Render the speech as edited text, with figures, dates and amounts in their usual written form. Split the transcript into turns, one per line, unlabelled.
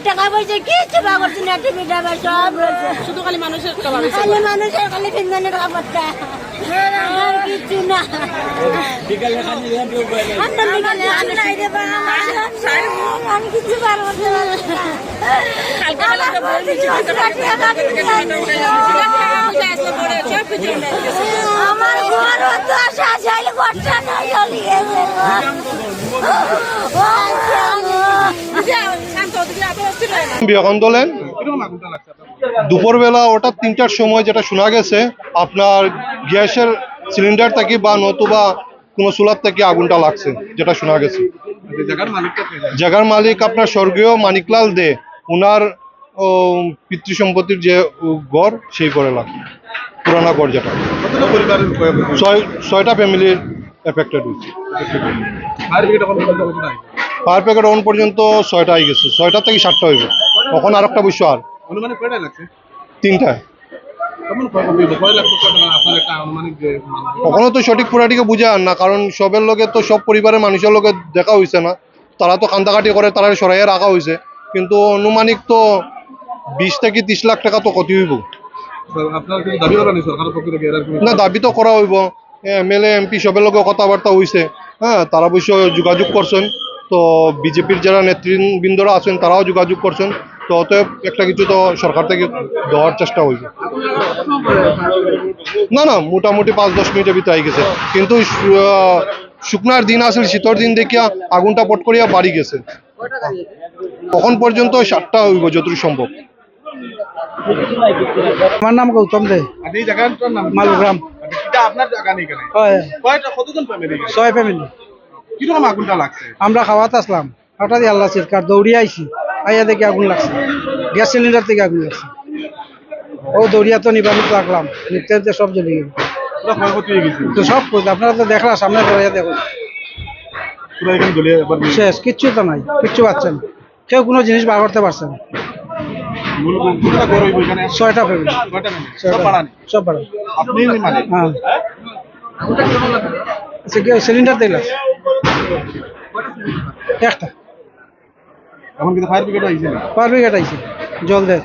টাকা পয়সা কিছু পাবছি না, টিভি টাকা সব রয়েছে, শুধু খালি মানুষের খালি তিনজনের কাপড়টা কিছু না। আমি কিছু পারবো আমার ঘর তো আসা চাইলে ঘরটা না চলে গেছে।
বলেন দুপুরবেলা ওটা 3টার সময় যেটা শোনা গেছে আপনার গ্যাসের সিলিন্ডার থেকে বা নতুবা কোনো চুলার থেকে আগুনটা লাগছে, যেটা শোনা গেছে। জায়গার মালিক আপনার স্বর্গীয় মানিকলাল দে, ওনার পিতৃ সম্পত্তির যে ঘর সেই ঘরে লাগছে, পুরানা ঘর যেটা। 6টা ফ্যামিলির এফেক্টেড হয়েছে। ফায়ার ব্রিগেড অন পর্যন্ত 6টা হয়ে গেছে, 6টা থেকে 7টা হইবে, তখন আর একটা বসে আর 3টায়। কখনো তো সঠিক পুরাটিকে বুঝে আন না, কারণ সবের লোকে তো সব পরিবারের মানুষের লোকে দেখা হয়েছে না, তারা তো কান্দাকাটি করে, তারা সরাইয়ে রাখা হয়েছে, কিন্তু অনুমানিক তো 20 থেকে 30 লাখ টাকা তো ক্ষতি হইব না। দাবি তো করা হইব, এমএলএ এমপি সবের লোকে কথাবার্তা হয়েছে, হ্যাঁ, তারা অবশ্য যোগাযোগ করছেন, তো বিজেপির যারা নেতৃবৃন্দরা আছেন তারাও যোগাযোগ করছেন, তো অতএব একটা কিছু তো সরকার থেকে দেওয়ার চেষ্টা হয়েছে। না না, মোটামুটি 5-10 মিনিটের ভিতরে আই গেছে, কিন্তু শুকনার দিন আসলে শীতর দিন দেখিয়া আগুনটা পট করিয়া বাড়ি গেছে। তখন পর্যন্ত 7টা হইব যতটুকু সম্ভব।
আমার নাম গৌতম দে, মালগ্রাম। ছয় ফ্যামিলি। আমরা খাওয়াতে আসলাম, হঠাৎ আল্লাহ চিৎকার, দৌড়িয়ে আইছি, আইয়া দেখি আগুন লাগছে, গ্যাস সিলিন্ডার থেকে আগুন লাগছে। ও দৌড়িয়া তো নিবানিত লাগলাম, নিতে সব জ্বলে গেল, তো সব আপনারা তো দেখলাম সামনে দেখুন শেষ, কিচ্ছু তো নাই, কিচ্ছু পাচ্ছেন, কেউ কোনো জিনিস বার করতে পারছে না। 6টা ফ্যামিলি, সব বাড়া। হ্যাঁ, সিলিন্ডার দিল একটা, ফায়ার ব্রিগেড আইছে, জল দেয়।